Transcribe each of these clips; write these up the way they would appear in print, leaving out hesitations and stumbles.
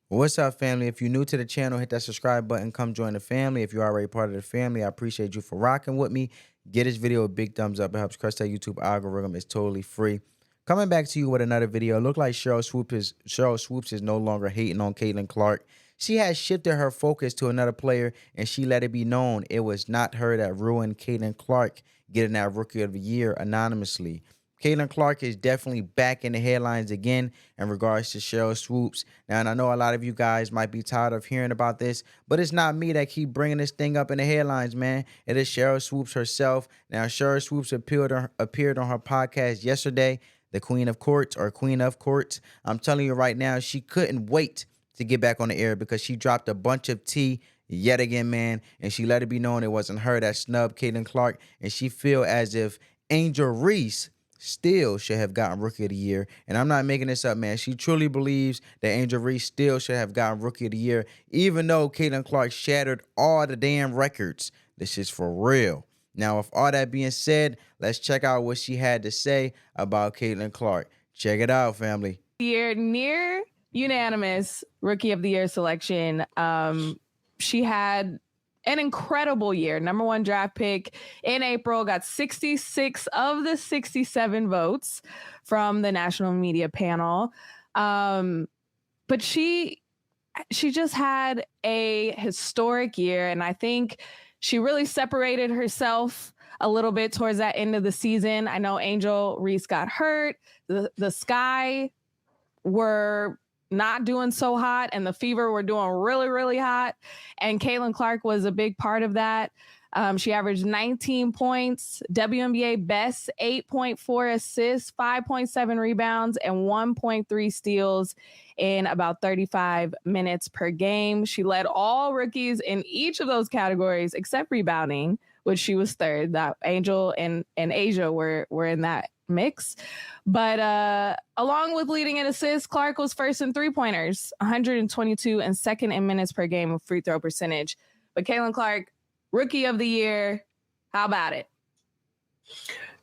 What's up, family? If you're new to the channel, hit that subscribe button. Come join the family. If you're already part of the family, I appreciate you for rocking with me. Get this video a big thumbs up. It helps crush that YouTube algorithm. It's totally free. Coming back to you with another video. It looked like Sheryl Swoopes is no longer hating on Caitlyn Clark. She has shifted her focus to another player, and she let it be known it was not her that ruined Caitlyn Clark getting that Rookie of the Year anonymously. Caitlyn Clark is definitely back in the headlines again in regards to Sheryl Swoopes. Now, and I know a lot of you guys might be tired of hearing about this, but it's not me that keep bringing this thing up in the headlines, man. It is Sheryl Swoopes herself. Now, Sheryl Swoopes appeared on her podcast yesterday, the Queen of Courts or Queen of Courts. I'm telling you right now, she couldn't wait to get back on the air because she dropped a bunch of tea yet again, man, and she let it be known it wasn't her that snubbed Caitlyn Clark, and she feel as if Angel Reese still should have gotten Rookie of the Year. And I'm not making this up, man. She truly believes that Angel Reese still should have gotten Rookie of the Year, even though Caitlyn Clark shattered all the damn records. This is for real. Now, with all that being said, let's check out what she had to say about Caitlyn Clark. Check it out, family. Year near unanimous Rookie of the Year selection. She had an incredible year. Number 1 draft pick in April, got 66 of the 67 votes from the national media panel. But she just had a historic year, and I think she really separated herself a little bit towards that end of the season. I know Angel Reese got hurt. The Sky were not doing so hot, and the Fever were doing really, really hot. And Caitlyn Clark was a big part of that. She averaged 19 points, WNBA best 8.4 assists, 5.7 rebounds, and 1.3 steals in about 35 minutes per game. She led all rookies in each of those categories except rebounding, which she was third. That Angel and Asia were in that mix. But along with leading in assists, Clark was first in three-pointers, 122, and second in minutes per game of free throw percentage. But Caitlyn Clark, Rookie of the Year, how about it?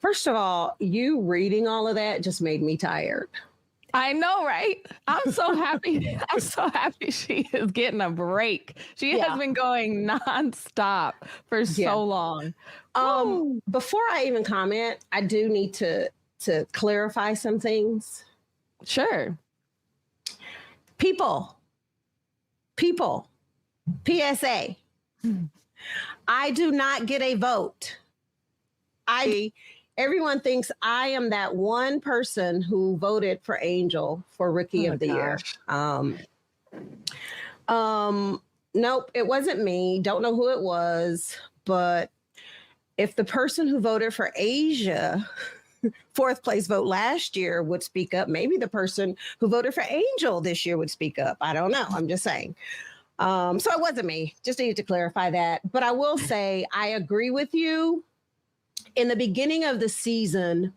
First of all, you reading all of that just made me tired. I know, right? I'm so happy. I'm so happy she is getting a break. She has been going nonstop for so long. Before I even comment, I do need to clarify some things. Sure. People, PSA. I do not get a vote. Everyone thinks I am that one person who voted for Angel for Rookie of the Year. Nope, it wasn't me. Don't know who it was, but if the person who voted for Asia, 4th place vote last year, would speak up, maybe the person who voted for Angel this year would speak up. I don't know. I'm just saying. So it wasn't me. Just needed to clarify that. But I will say I agree with you. In the beginning of the season,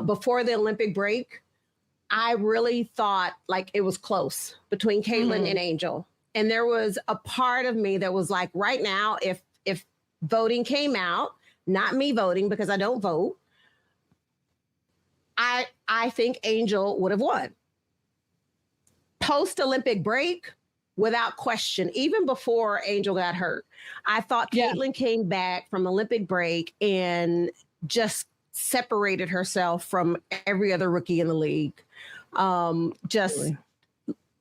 before the Olympic break, I really thought like it was close between Caitlyn and Angel. And there was a part of me that was like, right now, if voting came out, not me voting because I don't vote, I think Angel would have won. Post-Olympic break, without question, even before Angel got hurt, I thought Caitlyn came back from Olympic break and just separated herself from every other rookie in the league. Just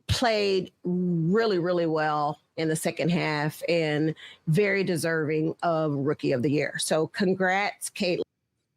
played really, really well in the second half and very deserving of Rookie of the Year. So congrats, Caitlyn.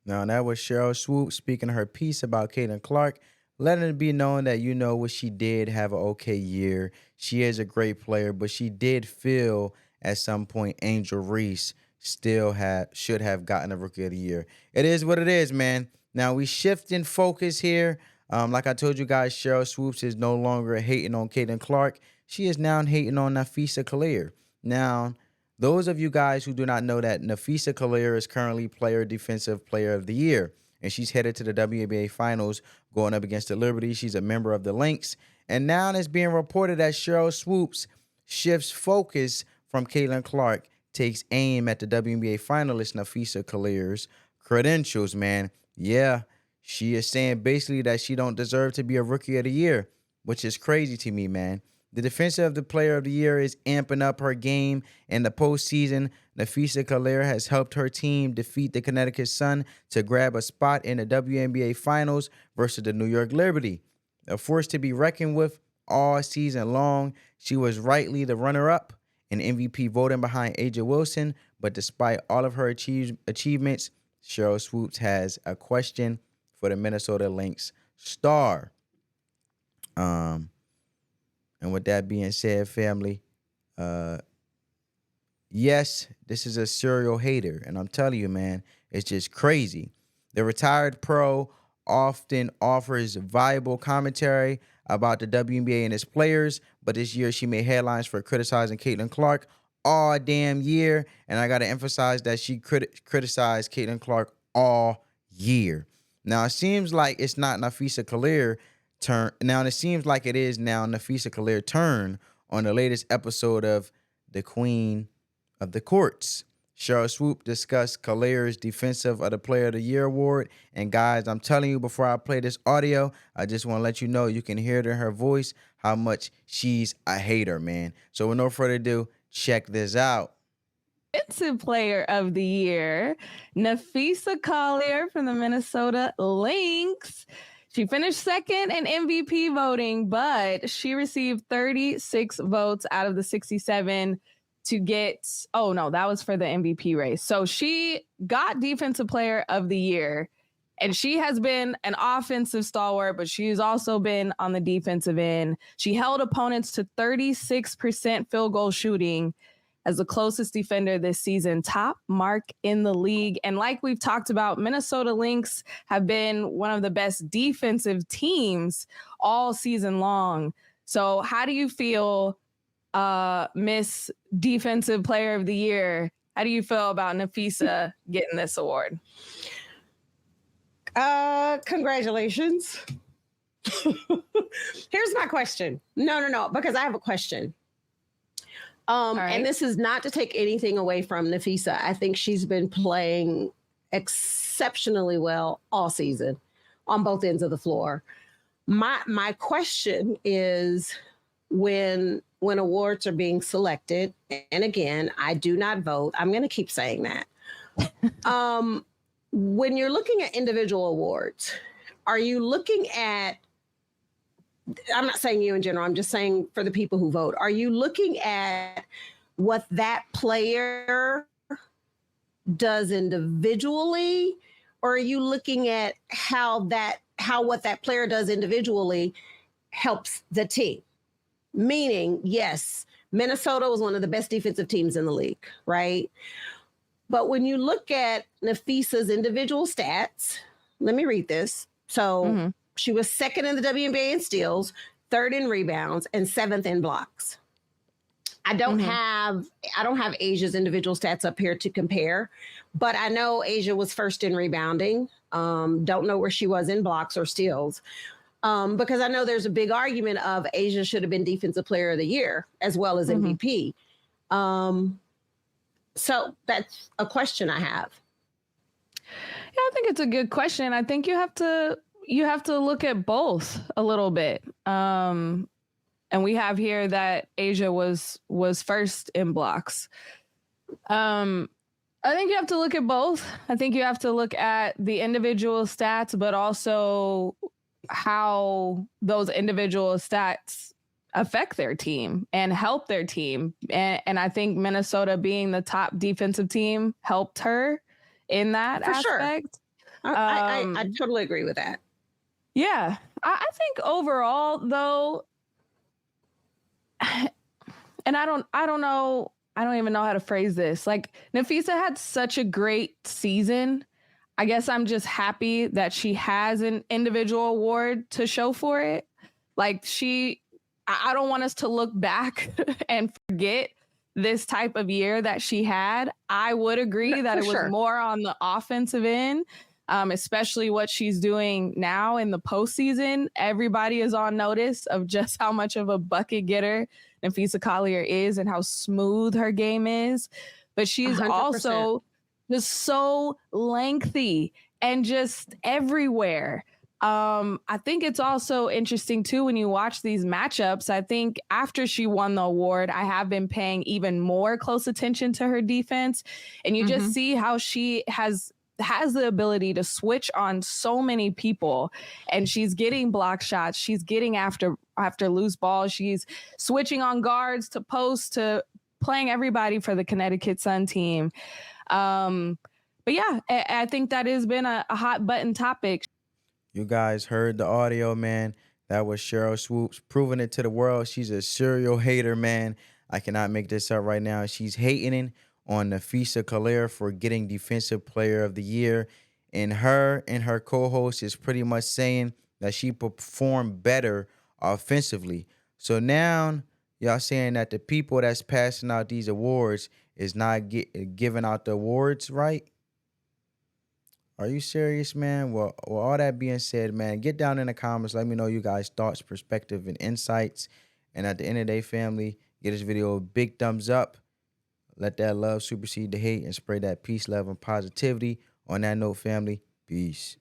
Now, that was Sheryl Swoopes speaking her piece about Caitlyn Clark, letting it be known that, you know, what she did have an okay year. She is a great player, but she did feel at some point Angel Reese still should have gotten a Rookie of the Year. It is what it is, man. Now, we shift in focus here. Like I told you guys, Sheryl Swoopes is no longer hating on Caitlyn Clark. She is now hating on Napheesa Collier. Now, those of you guys who do not know that Napheesa Collier is currently Defensive Player of the Year, and she's headed to the WNBA Finals going up against the Liberty. She's a member of the Lynx. And now it's being reported that Sheryl Swoopes shifts focus from Caitlyn Clark, takes aim at the WNBA finalist Napheesa Collier's credentials, man. Yeah, she is saying basically that she don't deserve to be a Rookie of the Year, which is crazy to me, man. The defensive player of the year is amping up her game in the postseason. Napheesa Collier has helped her team defeat the Connecticut Sun to grab a spot in the WNBA Finals versus the New York Liberty. A force to be reckoned with all season long, she was rightly the runner-up in MVP voting behind A'ja Wilson, but despite all of her achievements, Sheryl Swoopes has a question for the Minnesota Lynx star. And with that being said, family, yes, this is a serial hater, and I'm telling you, man, it's just crazy. The retired pro often offers viable commentary about the WNBA and its players, but this year she made headlines for criticizing Caitlyn Clark all damn year, and I got to emphasize that she criticized Caitlyn Clark all year. Now, it seems like it's not Napheesa Collier turn. Now, it seems like it is now Napheesa Collier turn on the latest episode of The Queen of the Courts. Sheryl Swoopes discussed Collier's Defensive of the Player of the Year award. And guys, I'm telling you, before I play this audio, I just want to let you know, you can hear it in her voice how much she's a hater, man. So with no further ado, check this out. Defensive Player of the Year, Napheesa Collier from the Minnesota Lynx. She finished second in MVP voting, but she received 36 votes out of the 67 to get, oh no, that was for the MVP race. So she got Defensive Player of the Year, and she has been an offensive stalwart, but she's also been on the defensive end. She held opponents to 36% field goal shooting as the closest defender this season, top mark in the league. And like we've talked about, Minnesota Lynx have been one of the best defensive teams all season long. So how do you feel, Miss Defensive Player of the Year? How do you feel about Napheesa getting this award? Congratulations. Here's my question. No, because I have a question. Right. And this is not to take anything away from Napheesa. I think she's been playing exceptionally well all season on both ends of the floor. My question is, when awards are being selected, and again, I do not vote. I'm going to keep saying that. When you're looking at individual awards, are you looking at, I'm not saying you in general, I'm just saying for the people who vote, are you looking at what that player does individually, or are you looking at how what that player does individually helps the team? Meaning, yes, Minnesota was one of the best defensive teams in the league, right? But when you look at Napheesa's individual stats, let me read this. So she was second in the WNBA in steals, third in rebounds, and 7th in blocks. I don't have A'ja's individual stats up here to compare, but I know A'ja was first in rebounding. Don't know where she was in blocks or steals. Because I know there's a big argument of A'ja should have been Defensive Player of the Year as well as MVP. So that's a question I have. Yeah, I think it's a good question. I think you have to look at both a little bit. And we have here that A'ja was first in blocks. I think you have to look at both. I think you have to look at the individual stats, but also how those individual stats affect their team and help their team. And I think Minnesota being the top defensive team helped her in that aspect. Sure. I totally agree with that. Yeah. I think overall though, and I don't even know how to phrase this. Like, Napheesa had such a great season. I guess I'm just happy that she has an individual award to show for it. Like, I don't want us to look back and forget this type of year that she had. I would agree that it was more on the offensive end, especially what she's doing now in the postseason. Everybody is on notice of just how much of a bucket getter Napheesa Collier is and how smooth her game is. But she's 100%. Also just so lengthy and just everywhere. I think it's also interesting too when you watch these matchups. I think after she won the award, I have been paying even more close attention to her defense, and you just see how she has the ability to switch on so many people, and she's getting block shots, she's getting after loose balls, she's switching on guards to post to playing everybody for the Connecticut Sun team. But yeah, I think that has been a hot button topic. You guys heard the audio, man. That was Sheryl Swoopes proving it to the world. She's a serial hater, man. I cannot make this up right now. She's hating on Napheesa Collier for getting Defensive Player of the Year. And her co-host is pretty much saying that she performed better offensively. So now y'all saying that the people that's passing out these awards is not giving out the awards right? Are you serious, man? Well, all that being said, man, get down in the comments. Let me know you guys' thoughts, perspective, and insights. And at the end of the day, family, give this video a big thumbs up. Let that love supersede the hate and spread that peace, love, and positivity. On that note, family, peace.